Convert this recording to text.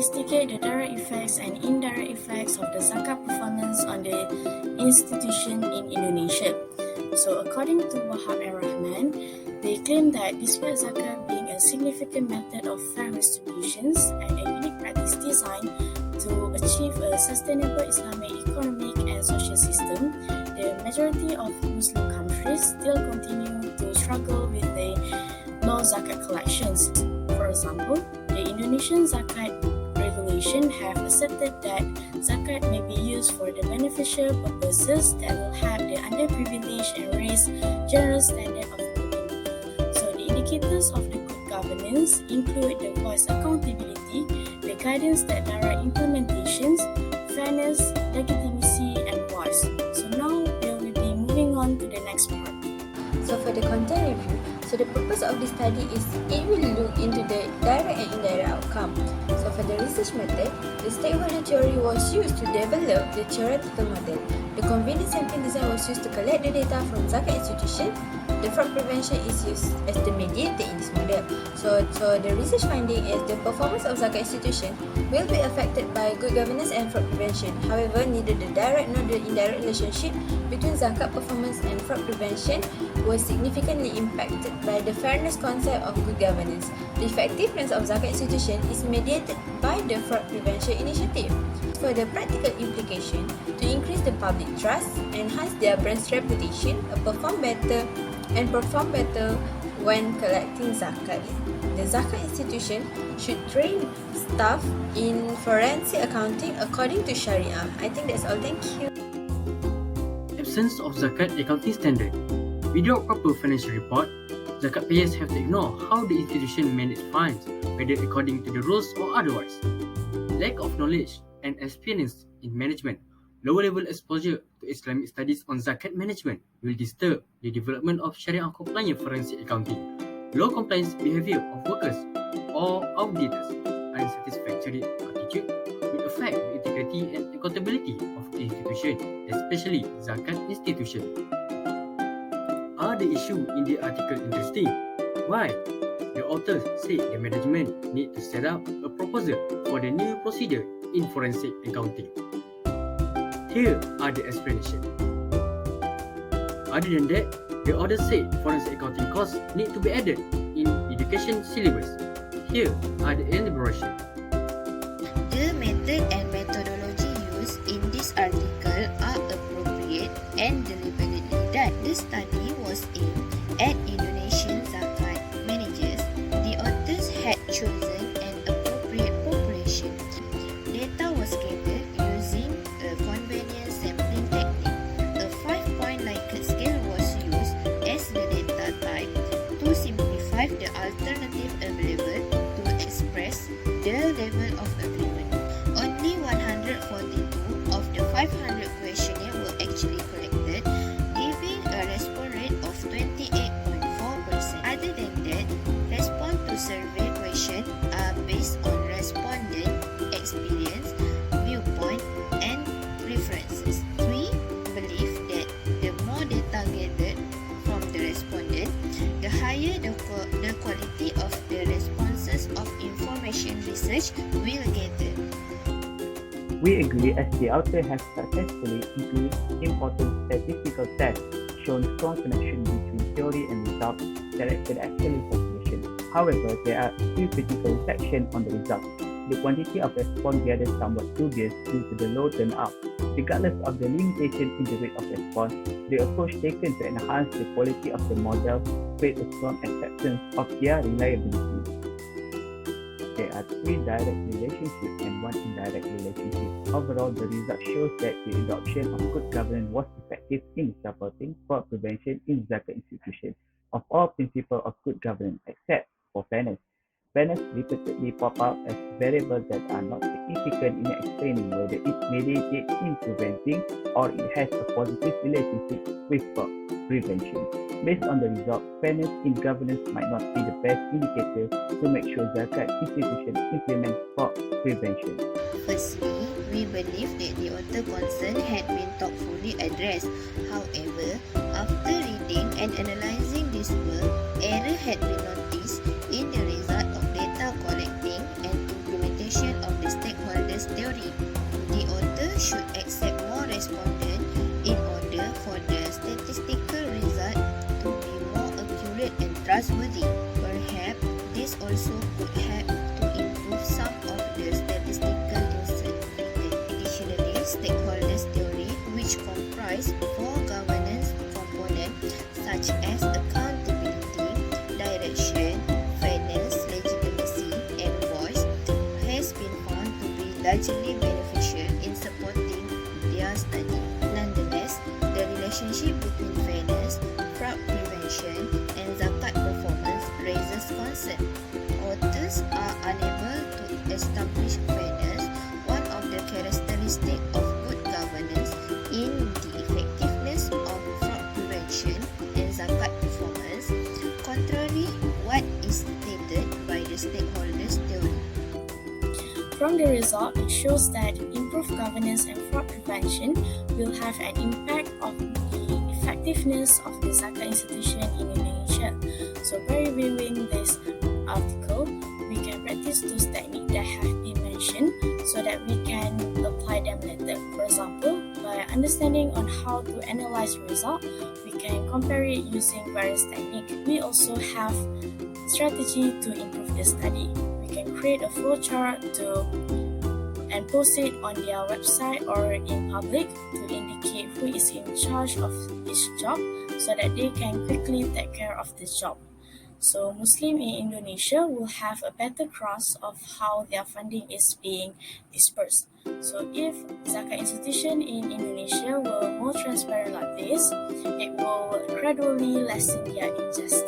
investigate the direct effects and indirect effects of the zakat performance on the institution in Indonesia. So according to Wahab and Rahman, they claim that despite zakat being a significant method of fair distributions and a unique practice designed to achieve a sustainable Islamic economic and social system, the majority of Muslim countries still continue to struggle with the low zakat collections. For example, the Indonesian zakat regulation have asserted that zakat may be used for the beneficial purposes that will help the underprivileged and raise general standard of living. So the indicators of the good governance include the voice accountability, the guidance that direct implementations, fairness, legitimacy, and voice. So now we will be moving on to the next part. So for the content review, so the purpose of this study is it will look into the direct and indirect outcome. So for the research method, the stakeholder theory was used to develop the theoretical model. The convenient sampling design was used to collect the data from zakat institution. The fraud prevention is used as the mediator in this model. So the research finding is the performance of zakat institution will be affected by good governance and fraud prevention. However, neither the direct nor the indirect relationship between zakat performance and fraud prevention was significantly impacted by the fairness concept of good governance. The effectiveness of zakat institution is mediated by the fraud prevention initiative. For the practical implication, to increase the public trust, enhance their brand's reputation, perform better when collecting zakat. The zakat institution should train staff in forensic accounting according to Sharia. I think that's all. Thank you. Absence of zakat accounting standard. Without proper financial report, zakat payers have to ignore how the institution manages funds, whether according to the rules or otherwise. Lack of knowledge and experience in management, lower level exposure to Islamic studies on zakat management will disturb the development of Sharia compliant forensic accounting. Low compliance behavior of workers or auditors, unsatisfactory attitude will affect the integrity and accountability of the institution, especially zakat institution. Are the issue in the article interesting? Why? The authors say the management need to set up a proposal for the new procedure in forensic accounting. Here are the explanations. Other than that, the authors say forensic accounting courses need to be added in education syllabus. Here are the elaboration. The method and methodology used in this article are appropriate and deliberately done. The study was aimed at Indonesian zakat managers. The authors had chosen an appropriate population. Data was gathered using a convenient sampling technique. A 5-point Likert scale was used as the data type to simplify the alternative available to express the level of agreement. Only 142 of the 500 questionnaires were actually collected, giving a response rate of 28.4%. Other than that, response to survey questions are based on respondent experience, viewpoint, and preferences. We believe that the more data gathered from the respondent, the higher the quality of the responses of information research will gather. We agree as the author has successfully included important statistical tests showing strong connection between theory and results directed at actual population. However, there are a few critical sections on the results. The quantity of response gathered somewhat dubious due to the low turnout. Regardless of the limitation in the rate of response, the approach taken to enhance the quality of the model creates a strong acceptance of their reliability. There are 3 direct relationships and 1 indirect relationship. Overall, the result shows that the adoption of good governance was effective in supporting fraud prevention in zakat institutions of all principles of good governance except for fairness. Fairness repeatedly pop up as variables that are not significant in explaining whether it mediates in preventing or it has a positive relationship with fraud prevention. Based on the result, fairness in governance might not be the best indicator to make sure zakat institutions implement fraud prevention. Firstly, we believe that the author concern had been thoughtfully addressed. However, after reading and analysing this work, error had been noticed in the result of data collecting and implementation of the provides for governance components such as accountability, direction, fairness, legitimacy, and voice, has been found to be largely beneficial in supporting their study. Nonetheless, the relationship between fairness, fraud prevention, and zakat performance raises concern. Authors are unable to establish fairness, one of the characteristics of good governance, in the effectiveness of fraud prevention and zakat performance, contrary what is stated by the stakeholders theory. From the result, it shows that improved governance and fraud prevention will have an impact on the effectiveness of the zakat institution in Indonesia. So by reviewing this article, we can practice those techniques that have been mentioned so that we can apply them later. For example, by understanding on how to analyze result, we can compare it using various techniques. We also have strategy to improve the study. We can create a flowchart and post it on their website or in public to indicate who is in charge of each job so that they can quickly take care of this job. So Muslim in Indonesia will have a better grasp of how their funding is being dispersed. So if zakat institution in Indonesia were more transparent like this, it will gradually lessen their injustice.